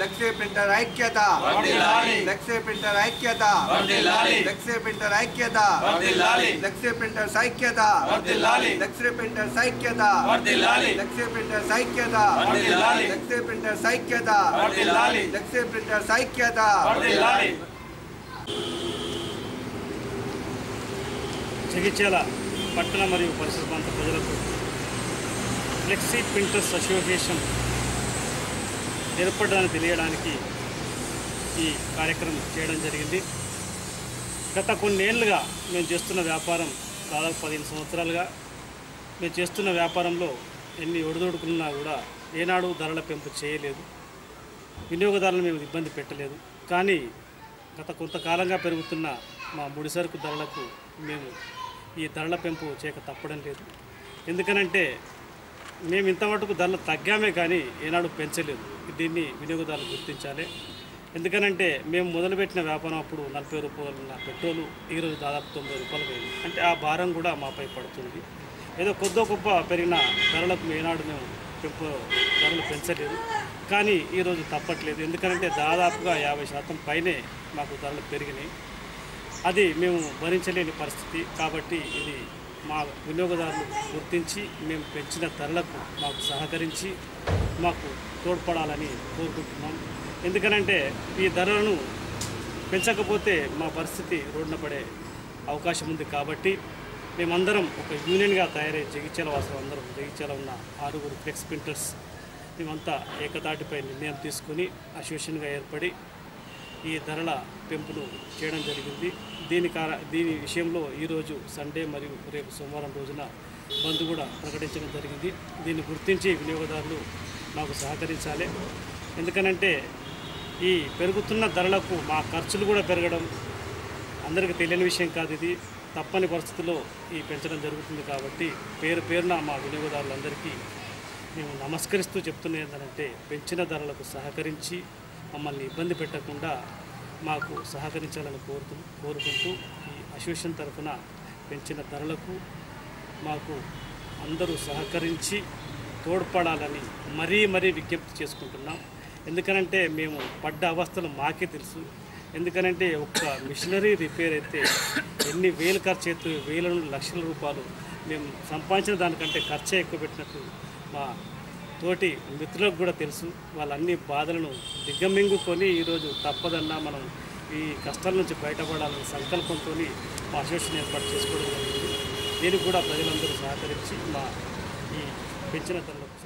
Flexi printer ఐక్యత flexi printer ఐక్యత flexi printer ఐక్యత ఫ్లెక్సీ ప్రింటర్ ఐక్యత ఫ్లెక్సీ ప్రింటర్ ఐక్యత ఫ్లెక్సీ ప్రింటర్ ఐక్యత ఫ్లెక్సీ ప్రింటర్ ఐక్యత ఫ్లెక్సీ ప్రింటర్ ఐక్యత. జగిత్యాల పట్టణ మరియు పరిసర ప్రాంత ప్రజలకు ఫ్లెక్సీ ప్రింటర్స్ అసోసియేషన్ ఏర్పడడాన్ని తెలియడానికి ఈ కార్యక్రమం చేయడం జరిగింది. గత కొన్నేళ్లుగా మేము చేస్తున్న వ్యాపారం దాదాపు 15 సంవత్సరాలుగా మేము చేస్తున్న వ్యాపారంలో ఎన్ని ఒడిదొడుకున్నా కూడా ఏనాడు ధరల పెంపు చేయలేదు, వినియోగదారులను మేము ఇబ్బంది పెట్టలేదు. కానీ గత కొంతకాలంగా పెరుగుతున్న మా ముడిసరుకు ధరలకు మేము ఈ ధరల పెంపు చేయక తప్పడం లేదు. ఎందుకనంటే మేము ఇంతమటుకు ధరలు తగ్గామే కానీ ఏనాడు పెంచలేదు. దీన్ని వినియోగదారులు గుర్తించాలి. ఎందుకనంటే మేము మొదలుపెట్టిన వ్యాపారం అప్పుడు 40 రూపాయలు ఉన్న పెట్రోలు ఈరోజు దాదాపు 90 రూపాయలు అయింది. అంటే ఆ భారం కూడా మాపై పడుతుంది. ఏదో కొద్దో గొప్ప పెరిగిన ధరలకు ఏనాడు మేము ధరలు పెంచలేదు. కానీ ఈరోజు తప్పట్లేదు. ఎందుకంటే దాదాపుగా 50% పైనే మాకు ధరలు పెరిగినాయి. అది మేము భరించలేని పరిస్థితి. కాబట్టి ఇది మా వినియోగదారులు గుర్తించి మేము పెంచిన ధరలకు మాకు సహకరించి మాకు తోడ్పడాలని కోరుకుంటున్నాం. ఎందుకనంటే ఈ ధరలను పెంచకపోతే మా పరిస్థితి రోడ్డున పడే అవకాశం ఉంది. కాబట్టి మేమందరం ఒక యూనియన్గా తయారై జగిత్యాల వాసులు అందరం జగిత్యాల ఉన్న 6 ఫ్లెక్స్ ప్రింటర్స్ మేమంతా ఏకతాటిపై నిర్ణయం తీసుకుని అసోసియేషన్గా ఏర్పడి ఈ ధరల పెంపును చేయడం జరిగింది. దీని విషయంలో ఈరోజు సండే మరియు రేపు సోమవారం రోజున బంద్ కూడా ప్రకటించడం జరిగింది. దీన్ని గుర్తించి వినియోగదారులు మాకు సహకరించాలి. ఎందుకనంటే ఈ పెరుగుతున్న ధరలకు మా ఖర్చులు కూడా పెరగడం అందరికీ తెలియని విషయం కాదు. ఇది తప్పని పరిస్థితుల్లో ఈ పెంచడం జరుగుతుంది. కాబట్టి పేరున మా వినియోగదారులందరికీ మేము నమస్కరిస్తూ చెప్తున్నది ఏంటంటే పెంచిన ధరలకు సహకరించి మమ్మల్ని ఇబ్బంది పెట్టకుండా మాకు సహకరించాలని కోరుకుంటూ ఈ అసోసియేషన్ తరఫున పెంచిన ధరలకు మాకు అందరూ సహకరించి తోడ్పడాలని మరీ విజ్ఞప్తి చేసుకుంటున్నాం. ఎందుకనంటే మేము పడ్డ అవస్థలు మాకే తెలుసు. ఎందుకనంటే ఒక్క మిషనరీ రిపేర్ అయితే ఎన్ని వేలు ఖర్చు అవుతాయి, వేల నుండి లక్షల రూపాయలు మేము సంపాదించిన దానికంటే ఖర్చే ఎక్కువ పెట్టినట్టు మా తోటి మిత్రులకు కూడా తెలుసు. వాళ్ళన్ని బాధలను దిగ్గమింగుకొని ఈరోజు తప్పదన్నా మనం ఈ కష్టాల నుంచి బయటపడాలనే సంకల్పంతో మా అసోసియేషన్ ఏర్పాటు చేసుకోవడం జరిగింది. దీనికి కూడా ప్రజలందరూ సహకరించి మా ఈ పెంచిన ధరలకు